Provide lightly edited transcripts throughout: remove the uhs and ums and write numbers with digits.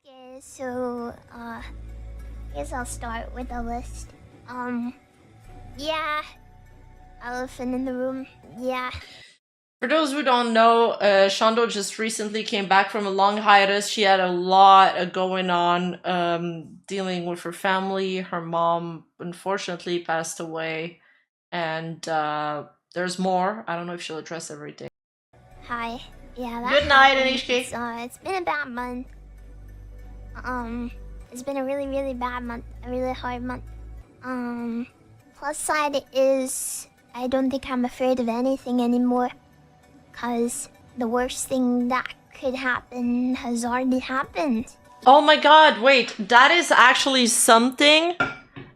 Okay, so, I guess I'll start with a list. Yeah. Elephant in the room. Yeah. For those who don't know, Shondo just recently came back from a long hiatus. She had a lot going on, dealing with her family. Her mom, unfortunately, passed away. And there's more. I don't know if she'll address everything. Hi. Yeah, that Good night, happened. Anishki. It's been a bad month. It's been a really, really bad month. A really hard month. Plus side is, I don't think I'm afraid of anything anymore. Cause the worst thing that could happen has already happened. Oh my god, wait. That is actually something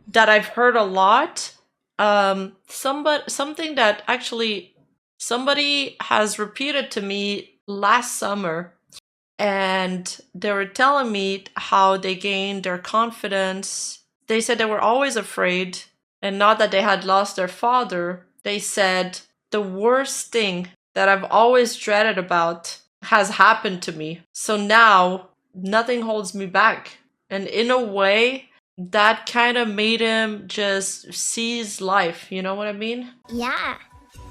that I've heard a lot. Something that actually somebody has repeated to me last summer. And they were telling me how they gained their confidence. They said they were always afraid, and now that they had lost their father, they said the worst thing that I've always dreaded about has happened to me. So now nothing holds me back. And in a way, that kind of made him just seize life. You know what I mean? Yeah.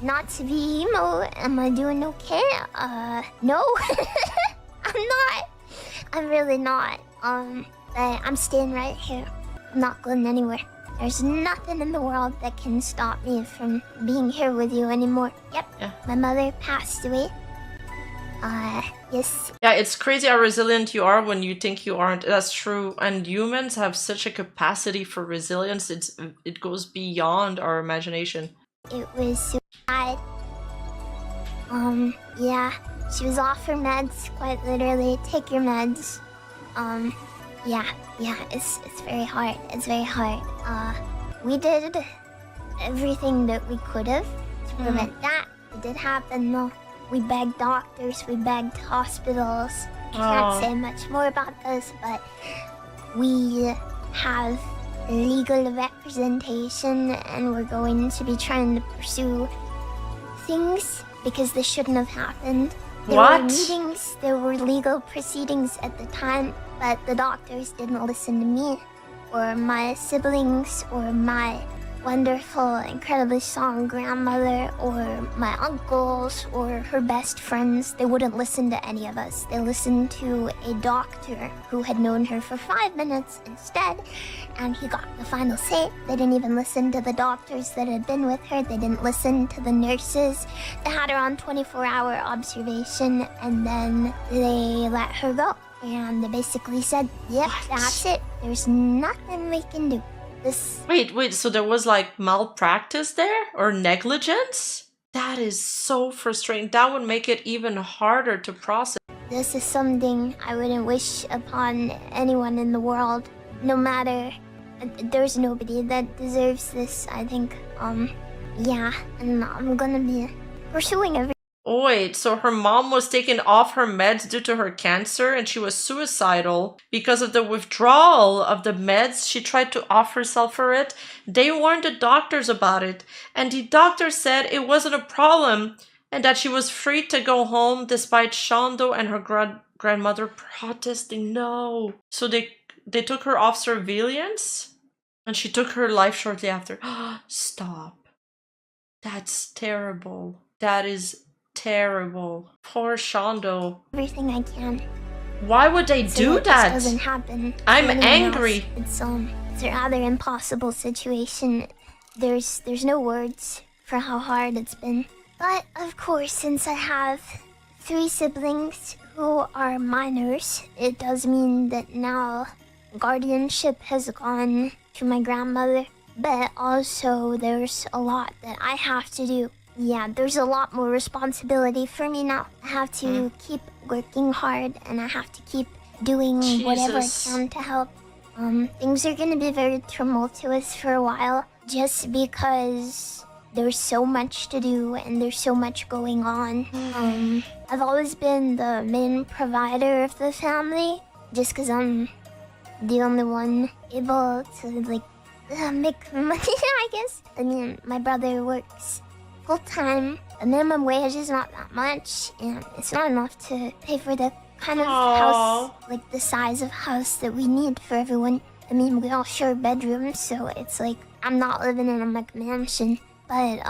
Not to be emo, am I doing okay? No. I'm not. I'm really not. But I'm staying right here. I'm not going anywhere. There's nothing in the world that can stop me from being here with you anymore. Yep. Yeah. My mother passed away. Yes. Yeah, it's crazy how resilient you are when you think you aren't. That's true. And humans have such a capacity for resilience. It goes beyond our imagination. It was suicide. Yeah. She was off her meds, quite literally. Take your meds. Yeah, it's very hard. It's very hard. We did everything that we could have to prevent that. It did happen though. We begged doctors, we begged hospitals. I can't say much more about this, but we have legal representation and we're going to be trying to pursue things because this shouldn't have happened. There were meetings, there were legal proceedings at the time, but the doctors didn't listen to me, or my siblings, or my wonderful, incredibly strong grandmother, or my uncles, or her best friends. They wouldn't listen to any of us. They listened to a doctor who had known her for 5 minutes instead, and he got the final say. They didn't even listen to the doctors that had been with her. They didn't listen to the nurses. They had her on 24-hour observation, and then they let her go. And they basically said, yep, that's it. There's nothing we can do. Wait, so there was like malpractice there? Or negligence? That is so frustrating. That would make it even harder to process. This is something I wouldn't wish upon anyone in the world. No matter, there's nobody that deserves this, I think. Yeah, and I'm gonna be pursuing every. Oh wait, so her mom was taken off her meds due to her cancer and she was suicidal because of the withdrawal of the meds. She tried to off herself for it. They warned the doctors about it, and the doctor said it wasn't a problem and that she was free to go home despite Shondo and her grandmother protesting. No. So they took her off surveillance and she took her life shortly after. Stop. That's terrible. That is terrible. Poor Shondo. Everything I can. Why would they do that? This doesn't happen. I'm angry. It's a rather impossible situation. There's no words for how hard it's been. But of course, since I have 3 siblings who are minors, it does mean that now guardianship has gone to my grandmother. But also there's a lot that I have to do. Yeah, there's a lot more responsibility for me now. I have to keep working hard and I have to keep doing whatever I can to help. Things are gonna be very tumultuous for a while just because there's so much to do and there's so much going on. I've always been the main provider of the family just because I'm the only one able to like make money, I guess. I mean, my brother works full-time. The minimum wage is not that much, and it's not enough to pay for the kind of Aw. house, like the size of house that we need for everyone. I mean, we all share bedrooms, so it's like I'm not living in a like mansion, but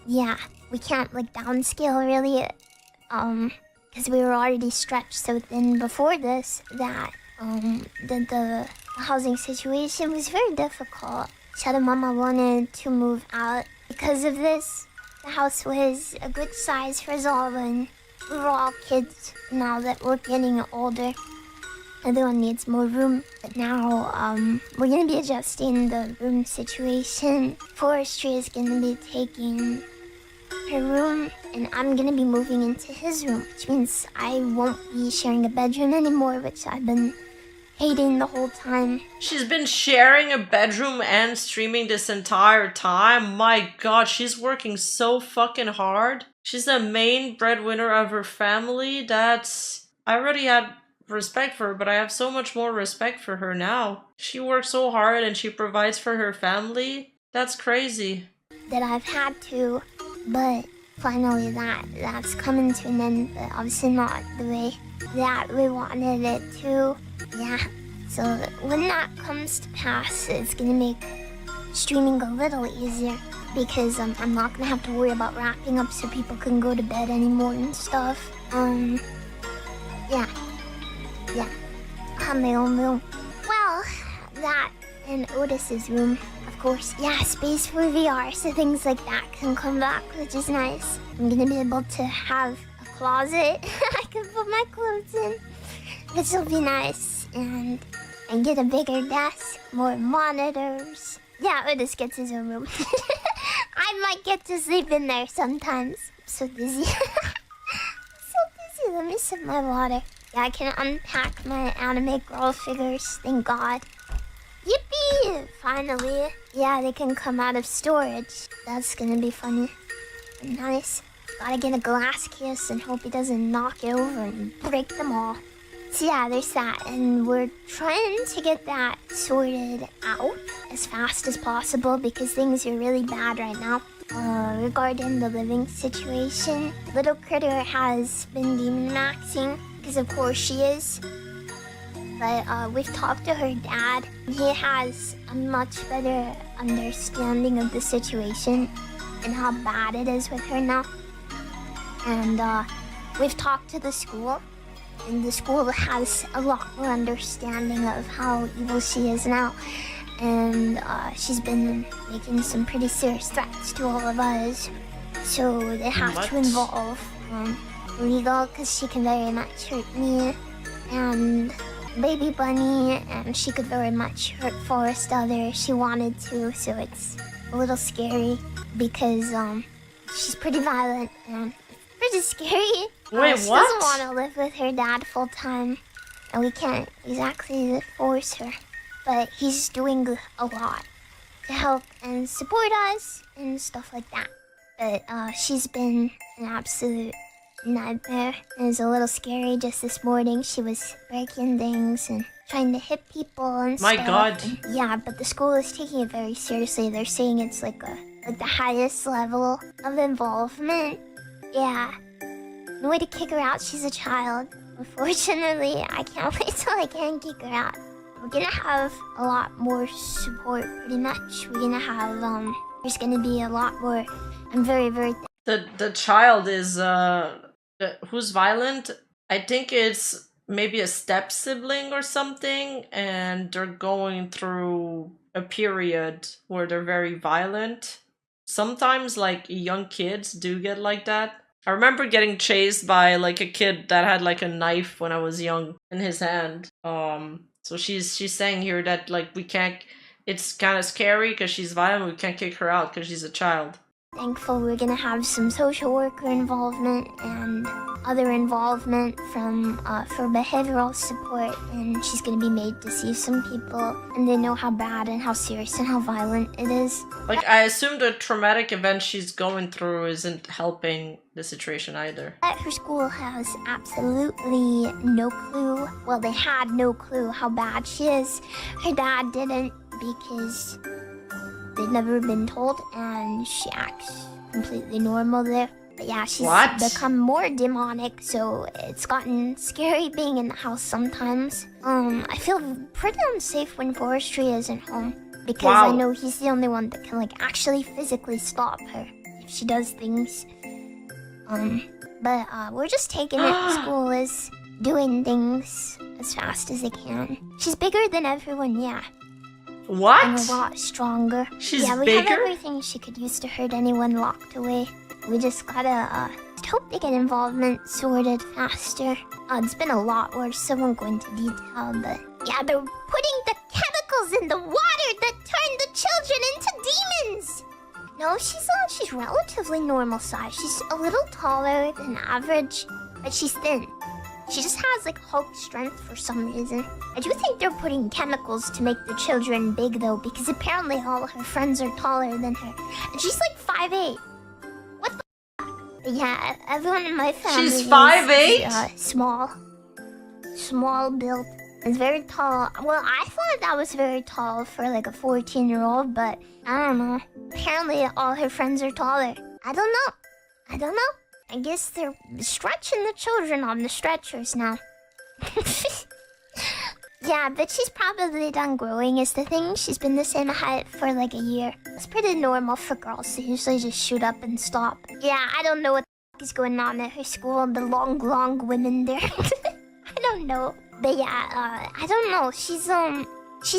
yeah, we can't like downscale really, because we were already stretched so thin before this that the housing situation was very difficult. Shadow Mama wanted to move out because of this. The house was a good size for us all, and we were all kids. Now that we're getting older, everyone needs more room. But now, we're gonna be adjusting the room situation. Forestry is gonna be taking her room, and I'm gonna be moving into his room, which means I won't be sharing a bedroom anymore, which I've been hating the whole time. She's been sharing a bedroom and streaming this entire time. My god, she's working so fucking hard. She's the main breadwinner of her family. I already had respect for her, but I have so much more respect for her now. She works so hard and she provides for her family. That's crazy. That I've had to, but finally that's coming to an end, but obviously not the way that we wanted it to. Yeah, so when that comes to pass, it's gonna make streaming a little easier because I'm not gonna have to worry about wrapping up so people can go to bed anymore and stuff. Yeah. I'll have my own room. Well, that and Otis's room, of course. Yeah, space for VR, so things like that can come back, which is nice. I'm gonna be able to have a closet I can put my clothes in, which will be nice. And get a bigger desk, more monitors. Yeah, Otis gets his own room. I might get to sleep in there sometimes. I'm so dizzy. So dizzy. Let me sip my water. Yeah, I can unpack my anime girl figures, thank God. Yippee! Finally. Yeah, they can come out of storage. That's gonna be funny. Nice. Gotta get a glass case and hope he doesn't knock it over and break them all. So yeah, there's that, and we're trying to get that sorted out as fast as possible because things are really bad right now. Regarding the living situation, Little Critter has been demon maxing, because of course she is. But we've talked to her dad, and he has a much better understanding of the situation and how bad it is with her now. And we've talked to the school. And the school has a lot more understanding of how evil she is now. And she's been making some pretty serious threats to all of us. So they have to involve legal, because she can very much hurt me. And Baby Bunny, and she could very much hurt Forest Other if she wanted to. So it's a little scary because she's pretty violent and pretty scary. Wait, she what? doesn't want to live with her dad full time, and we can't exactly force her. But he's doing a lot to help and support us and stuff like that. But she's been an absolute nightmare. It was a little scary just this morning. She was breaking things and trying to hit people and My stuff. god. And yeah, but the school is taking it very seriously. They're saying it's like the highest level of involvement. Yeah. No way to kick her out. She's a child. Unfortunately, I can't wait till I can kick her out. We're gonna have a lot more support, pretty much. We're gonna have, there's gonna be a lot more. I'm very, very... The child is, who's violent? I think it's maybe a step sibling or something, and they're going through a period where they're very violent. Sometimes, like, young kids do get like that. I remember getting chased by like a kid that had like a knife when I was young in his hand. So she's saying here that like we can't. It's kind of scary because she's violent. We can't kick her out because she's a child. Thankful we're gonna have some social worker involvement and other involvement from for behavioral support, and she's gonna be made to see some people, and they know how bad and how serious and how violent it is. Like, I assume the traumatic event she's going through isn't helping the situation either. Her school has absolutely no clue. Well, they had no clue how bad she is. Her dad didn't because they'd never been told, and she acts completely normal there. But yeah, she's What? become more demonic, so it's gotten scary being in the house sometimes. I feel pretty unsafe when Forestry isn't home because I know he's the only one that can like actually physically stop her if she does things. But we're just taking it. The school is doing things as fast as they can. She's bigger than everyone, yeah. What? And a lot stronger. She's yeah, we bigger? have everything she could use to hurt anyone locked away. We just gotta hope they get involvement sorted faster. It's been a lot worse, so I won't go into detail, but yeah, they're putting the chemicals in the water that turn the children into demons! No, she's relatively normal size. She's a little taller than average, but she's thin. She just has like Hulk strength for some reason. I do think they're putting chemicals to make the children big though, because apparently all her friends are taller than her. And she's like 5'8". What the f***? Yeah, everyone in my family She's 5'8"? Small build. It's very tall. Well, I thought that was very tall for like a 14-year-old, but I don't know. Apparently all her friends are taller. I don't know. I guess they're stretching the children on the stretchers now. Yeah, but she's probably done growing is the thing. She's been the same height for like a year. It's pretty normal for girls to usually just shoot up and stop. Yeah, I don't know what the is going on at her school. The long women there. I don't know. But yeah, I don't know. She's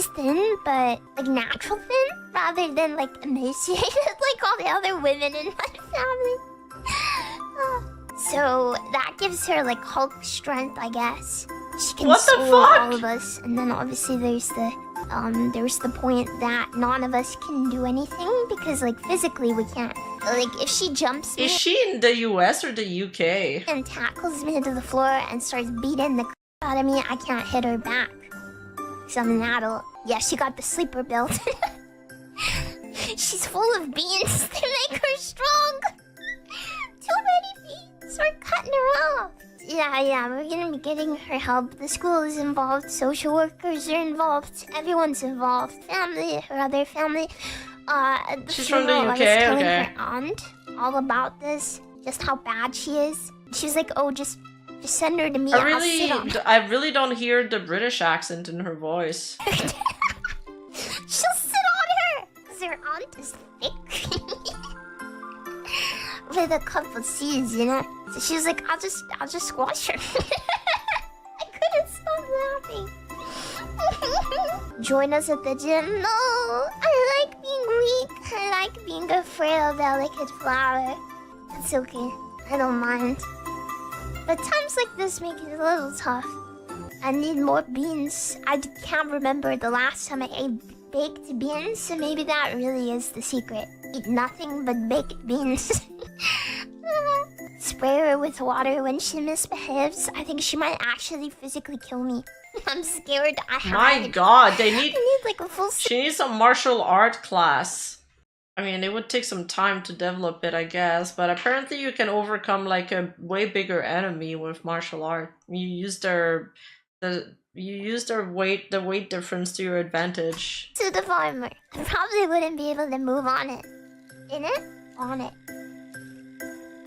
thin, but like natural thin rather than like emaciated like all the other women in my family. So that gives her like Hulk strength, I guess. She can swallow all of us, and then obviously there's the point that none of us can do anything because like physically we can't. Like if she jumps me, is she in the US or the UK? And tackles me to the floor and starts beating the out of me, I can't hit her back. So I'm an adult. Yeah, she got the sleeper build. She's full of beans to make her strong. Too many beans. We're cutting her off. Yeah, we're gonna be getting her help. The school is involved. Social workers are involved. Everyone's involved. Family, her other family. She's from the UK, I was telling okay. her aunt all about this, just how bad she is. She was like, "Oh, just send her to me. I'll sit on her." I really don't hear the British accent in her voice. She'll sit on her because her aunt is thick. With a couple C's, you know. So she was like, I'll just squash her. I couldn't stop laughing. Join us at the gym. No, I like being weak. I like being a frail, delicate flower. It's okay. I don't mind. But times like this make it a little tough. I need more beans. I can't remember the last time I ate baked beans, so maybe that really is the secret. Eat nothing but baked beans. Spray her with water when she misbehaves. I think she might actually physically kill me. I'm scared. My god, they need... I need like a full... She needs a martial art class. I mean, it would take some time to develop it, I guess, but apparently you can overcome like a way bigger enemy with martial art. You use their weight difference to your advantage. To the farmer. I probably wouldn't be able to move on it. In it? On it.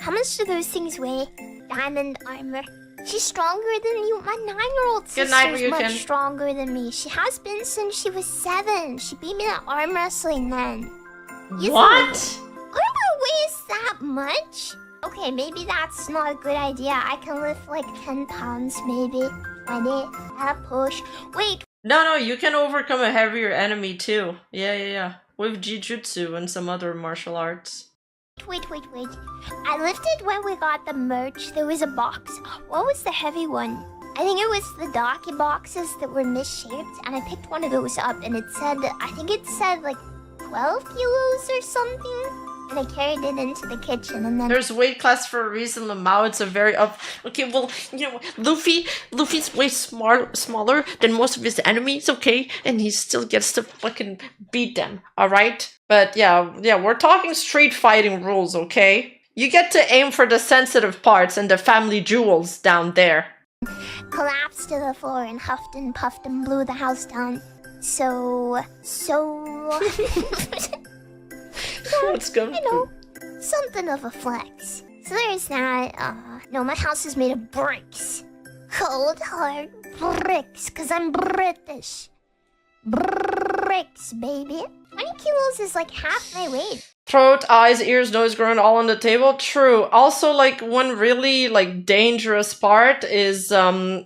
How much do those things weigh? Diamond armor. She's stronger than you. My 9-year-old sister's much stronger than me. She has been since she was 7. She beat me at arm wrestling then. What? Armor weighs that much? Okay, maybe that's not a good idea. I can lift like 10 pounds maybe. 20 at a push. Wait. No, you can overcome a heavier enemy too. Yeah. With Jujutsu and some other martial arts. Wait. I lifted when we got the merch. There was a box. What was the heavy one? I think it was the Docky boxes that were misshaped, and I picked one of those up, and it said, I think it said like 12 kilos or something, and I carried it into the kitchen, and then... There's weight class for a reason, Lamau. It's a very up... Okay, well, you know, Luffy's way smaller than most of his enemies, okay? And he still gets to fucking beat them, alright? But yeah, we're talking street fighting rules, okay? You get to aim for the sensitive parts and the family jewels down there. Collapsed to the floor and huffed and puffed and blew the house down. So... What's going on? You know, something of a flex. So there's that. No, my house is made of bricks. Cold hard bricks, cause I'm British. Bricks, baby. 20 kilos is like half my weight. Throat, eyes, ears, nose, groin, all on the table. True. Also, like, one really, like, dangerous part is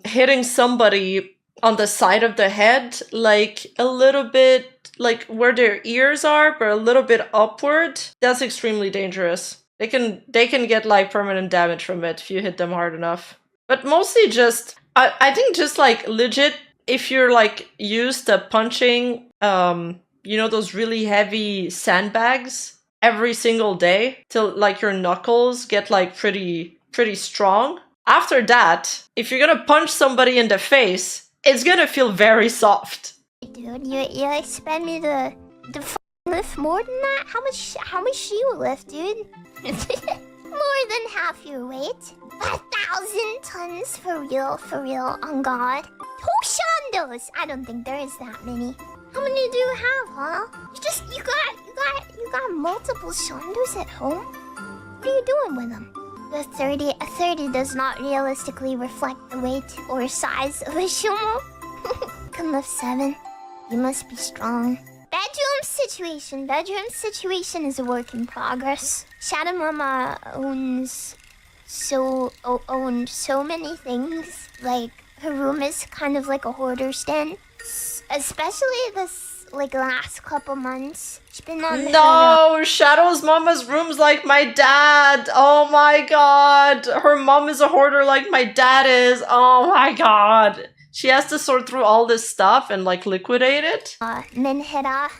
hitting somebody on the side of the head, like, a little bit, like, where their ears are, but a little bit upward. That's extremely dangerous. They can get, like, permanent damage from it if you hit them hard enough. But mostly just, I think just, like, legit, if you're, like, used to punching, you know, those really heavy sandbags every single day till, like, your knuckles get, like, pretty strong. After that, if you're gonna punch somebody in the face, it's gonna feel very soft. Dude, you expect me to lift more than that? How much do you lift, dude? More than half your weight. 1,000 tons for real, on God. 2 Shondos! I don't think there is that many. How many do you have, huh? You got multiple Shondos at home? What are you doing with them? A 30 does not realistically reflect the weight or size of a Shumo. Can lift 7. You must be strong. Bedroom situation is a work in progress. Shadow Mama owned so many things. Like, her room is kind of like a hoarder's den. Especially this, like, last couple months. She's been on No, Shadow's mama's room's like my dad. Oh my god. Her mom is a hoarder like my dad is. Oh my god. She has to sort through all this stuff and, like, liquidate it. Menhera,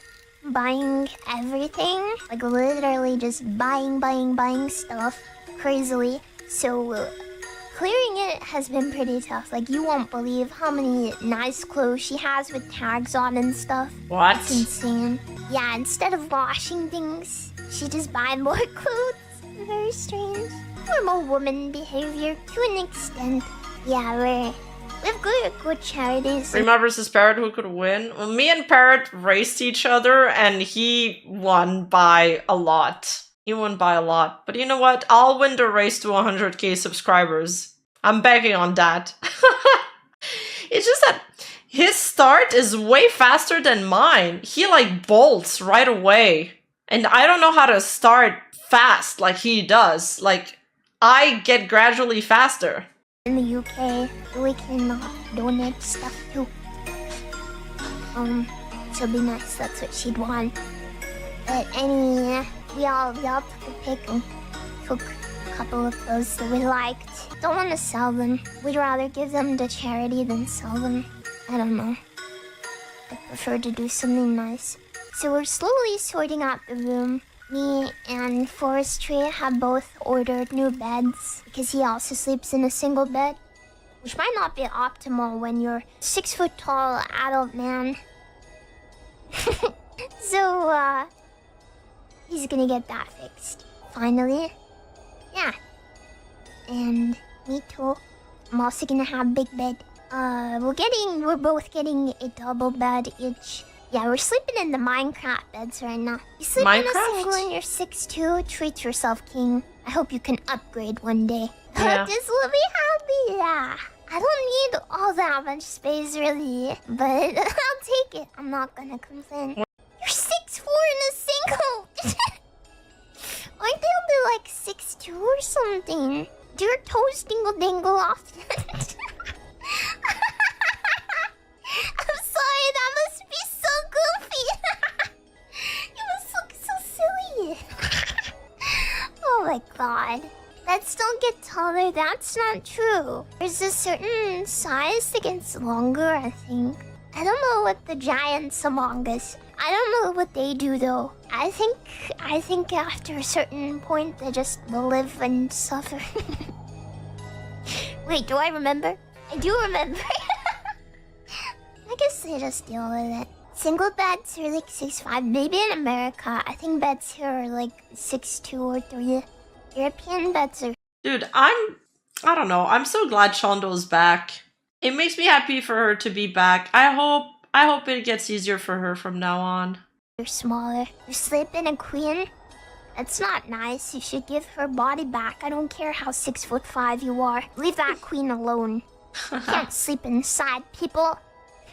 buying everything. Like, literally just buying stuff crazily. So, clearing it has been pretty tough. Like, you won't believe how many nice clothes she has with tags on and stuff. What? It's insane. Yeah, instead of washing things, she just buys more clothes. Very strange. Normal woman behavior to an extent. Yeah, we have good charities. Rima versus Parrot, who could win? Well, me and Parrot raced each other, and he won by a lot. But you know what? I'll win the race to 100k subscribers. I'm begging on that. It's just that his start is way faster than mine. He, like, bolts right away. And I don't know how to start fast like he does. Like, I get gradually faster. In the UK, we can donate stuff too. She'll be nice, that's what she'd want. But we all took a pick and took a couple of clothes that we liked. Don't want to sell them. We'd rather give them to charity than sell them. I don't know. I prefer to do something nice. So we're slowly sorting out the room. Me and Forestry have both ordered new beds because he also sleeps in a single bed, which might not be optimal when you're 6 foot tall adult man. So, he's gonna get that fixed. Finally. Yeah. And me too. I'm also gonna have a big bed. We're both getting a double bed each. Yeah, we're sleeping in the Minecraft beds right now. You sleep in a single and you're 6'2". Treat yourself, king. I hope you can upgrade one day. Yeah. This will be happy, yeah. I don't need all that much space, really. But I'll take it. I'm not gonna complain. You're 6'4" in a single! Aren't they only like 6'2" or something? Do your toes dingle often? I'm sorry, that must be so goofy. You must look so silly. Oh my god. Beds don't get taller, that's not true. There's a certain size that gets longer, I think. I don't know what the giants among us. I don't know what they do though. I think after a certain point they just live and suffer. Wait, do I remember? I do remember. I guess they just deal with it. Single beds are like 6'5". Maybe in America, I think beds here are like 6'2" or 3". European beds are... Dude, I don't know. I'm so glad Shondo's back. It makes me happy for her to be back. I hope it gets easier for her from now on. You're smaller. You sleep in a queen? That's not nice. You should give her body back. I don't care how 6'5" you are. Leave that queen alone. You can't sleep inside people.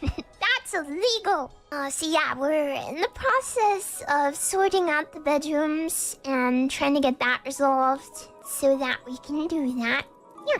That's illegal. So yeah, we're in the process of sorting out the bedrooms and trying to get that resolved so that we can do that. Yeah.